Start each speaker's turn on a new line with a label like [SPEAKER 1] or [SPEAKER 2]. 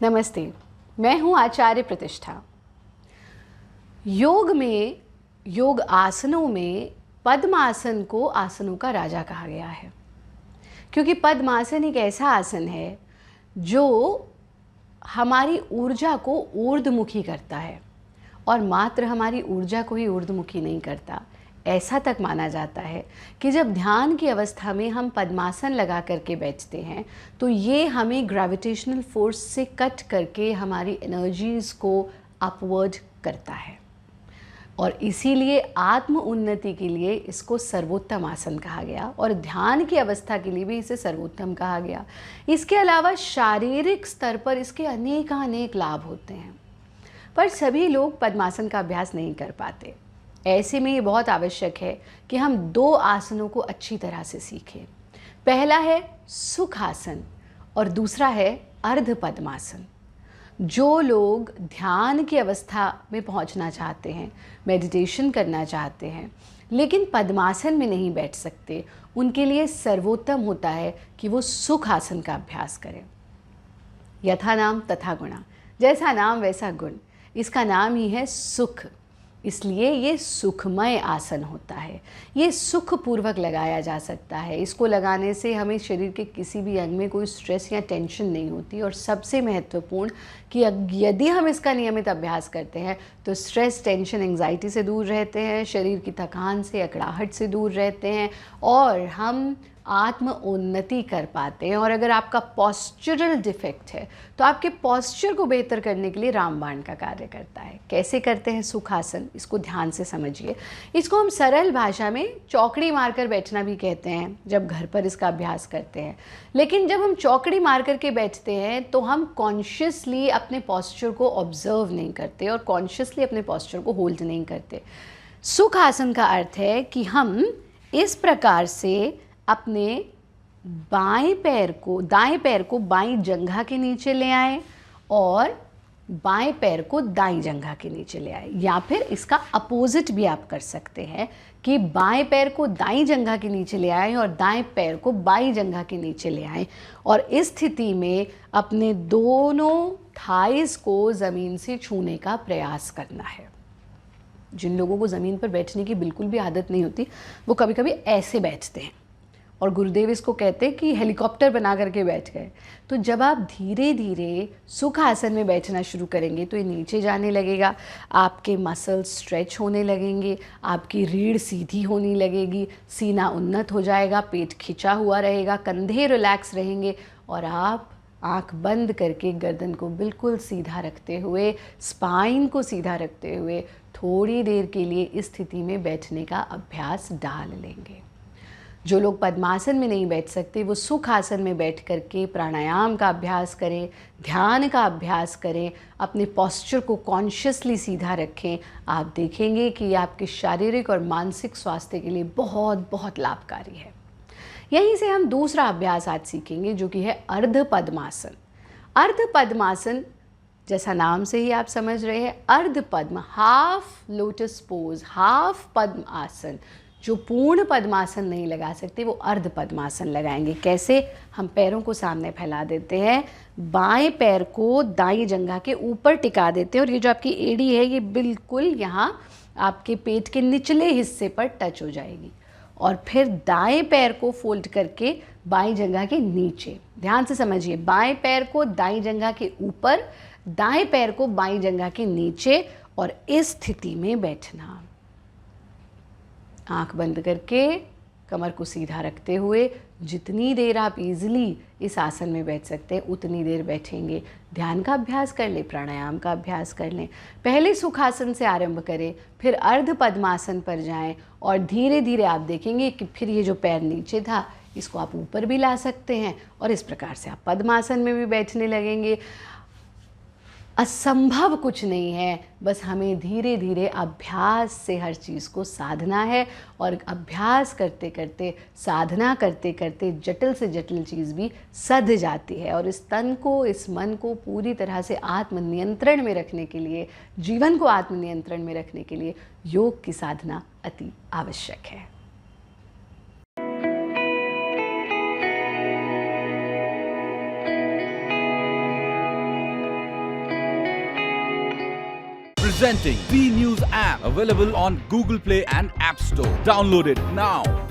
[SPEAKER 1] नमस्ते, मैं हूँ आचार्य प्रतिष्ठा। योग में, योग आसनों में पद्मासन को आसनों का राजा कहा गया है, क्योंकि पद्मासन एक ऐसा आसन है जो हमारी ऊर्जा को ऊर्ध्वमुखी करता है और मात्र हमारी ऊर्जा को ही ऊर्ध्वमुखी नहीं करता। ऐसा तक माना जाता है कि जब ध्यान की अवस्था में हम पद्मासन लगा करके बैठते हैं तो ये हमें ग्रेविटेशनल फोर्स से कट करके हमारी एनर्जीज़ को अपवर्ड करता है और इसीलिए आत्म उन्नति के लिए इसको सर्वोत्तम आसन कहा गया और ध्यान की अवस्था के लिए भी इसे सर्वोत्तम कहा गया। इसके अलावा शारीरिक स्तर पर इसके अनेक लाभ होते हैं, पर सभी लोग पद्मासन का अभ्यास नहीं कर पाते। ऐसे में ये बहुत आवश्यक है कि हम दो आसनों को अच्छी तरह से सीखें। पहला है सुखासन और दूसरा है अर्ध पद्मासन। जो लोग ध्यान की अवस्था में पहुंचना चाहते हैं, मेडिटेशन करना चाहते हैं, लेकिन पद्मासन में नहीं बैठ सकते, उनके लिए सर्वोत्तम होता है कि वो सुखासन का अभ्यास करें। यथा नाम तथा गुणा, जैसा नाम वैसा गुण। इसका नाम ही है सुख, इसलिए ये सुखमय आसन होता है। ये सुखपूर्वक लगाया जा सकता है। इसको लगाने से हमें शरीर के किसी भी अंग में कोई स्ट्रेस या टेंशन नहीं होती और सबसे महत्वपूर्ण कि यदि हम इसका नियमित अभ्यास करते हैं तो स्ट्रेस, टेंशन, एंग्जाइटी से दूर रहते हैं, शरीर की थकान से, अकड़ाहट से दूर रहते हैं और हम आत्म उन्नति कर पाते हैं। और अगर आपका पॉस्चरल डिफेक्ट है तो आपके पॉस्चर को बेहतर करने के लिए रामबाण का कार्य करता है। कैसे करते हैं सुखासन, इसको ध्यान से समझिए। इसको हम सरल भाषा में चौकड़ी मारकर बैठना भी कहते हैं जब घर पर इसका अभ्यास करते हैं। लेकिन जब हम चौकड़ी मार करके बैठते हैं तो हम कॉन्शियसली अपने पॉस्चर को ऑब्जर्व नहीं करते और कॉन्शियसली अपने पॉस्चर को होल्ड नहीं करते। सुखासन का अर्थ है कि हम इस प्रकार से अपने दाएं पैर को बाईं जंघा के नीचे ले आए और बाएं पैर को दाईं जंघा के नीचे ले आए, या फिर इसका अपोजिट भी आप कर सकते हैं कि बाएं पैर को दाईं जंघा के नीचे ले आए और दाएं पैर को बाईं जंघा के नीचे ले आए और इस स्थिति में अपने दोनों थाइस को ज़मीन से छूने का प्रयास करना है। जिन लोगों को ज़मीन पर बैठने की बिल्कुल भी आदत नहीं होती वो कभी कभी ऐसे बैठते हैं और गुरुदेव इसको कहते हैं कि हेलीकॉप्टर बना करके बैठ गए। तो जब आप धीरे धीरे सुख आसन में बैठना शुरू करेंगे तो ये नीचे जाने लगेगा, आपके मसल्स स्ट्रेच होने लगेंगे, आपकी रीढ़ सीधी होने लगेगी, सीना उन्नत हो जाएगा, पेट खिंचा हुआ रहेगा, कंधे रिलैक्स रहेंगे और आप आँख बंद करके गर्दन को बिल्कुल सीधा रखते हुए, स्पाइन को सीधा रखते हुए थोड़ी देर के लिए इस स्थिति में बैठने का अभ्यास डाल लेंगे। जो लोग पद्मासन में नहीं बैठ सकते वो सुख आसन में बैठ करके प्राणायाम का अभ्यास करें, ध्यान का अभ्यास करें, अपने पॉस्चर को कॉन्शियसली सीधा रखें। आप देखेंगे कि ये आपके शारीरिक और मानसिक स्वास्थ्य के लिए बहुत बहुत लाभकारी है। यहीं से हम दूसरा अभ्यास आज सीखेंगे जो कि है अर्ध पद्मासन। अर्ध पद्मासन जैसा नाम से ही आप समझ रहे हैं, अर्ध पद्म, हाफ लोटस पोज, हाफ पद्म आसन। जो पूर्ण पद्मासन नहीं लगा सकते वो अर्ध पद्मासन लगाएंगे। कैसे? हम पैरों को सामने फैला देते हैं, बाएं पैर को दाईं जंघा के ऊपर टिका देते हैं और ये जो आपकी एड़ी है ये बिल्कुल यहाँ आपके पेट के निचले हिस्से पर टच हो जाएगी और फिर दाएं पैर को फोल्ड करके बाईं जंघा के नीचे। ध्यान से समझिए, बाएं पैर को दाईं जंघा के ऊपर, दाएं पैर को बाईं जंघा के नीचे और इस स्थिति में बैठना। आंख बंद करके कमर को सीधा रखते हुए जितनी देर आप इजीली इस आसन में बैठ सकते हैं उतनी देर बैठेंगे। ध्यान का अभ्यास कर लें, प्राणायाम का अभ्यास कर लें। पहले सुखासन से आरंभ करें, फिर अर्ध पद्मासन पर जाएं और धीरे धीरे आप देखेंगे कि फिर ये जो पैर नीचे था इसको आप ऊपर भी ला सकते हैं और इस प्रकार से आप पद्मासन में भी बैठने लगेंगे। असंभव कुछ नहीं है, बस हमें धीरे धीरे अभ्यास से हर चीज़ को साधना है और अभ्यास करते करते, साधना करते करते जटिल से जटिल चीज़ भी सध जाती है। और इस तन को, इस मन को पूरी तरह से आत्मनियंत्रण में रखने के लिए, जीवन को आत्मनियंत्रण में रखने के लिए योग की साधना अति आवश्यक है।
[SPEAKER 2] Presenting B News app, available on Google Play and App Store. Download it now.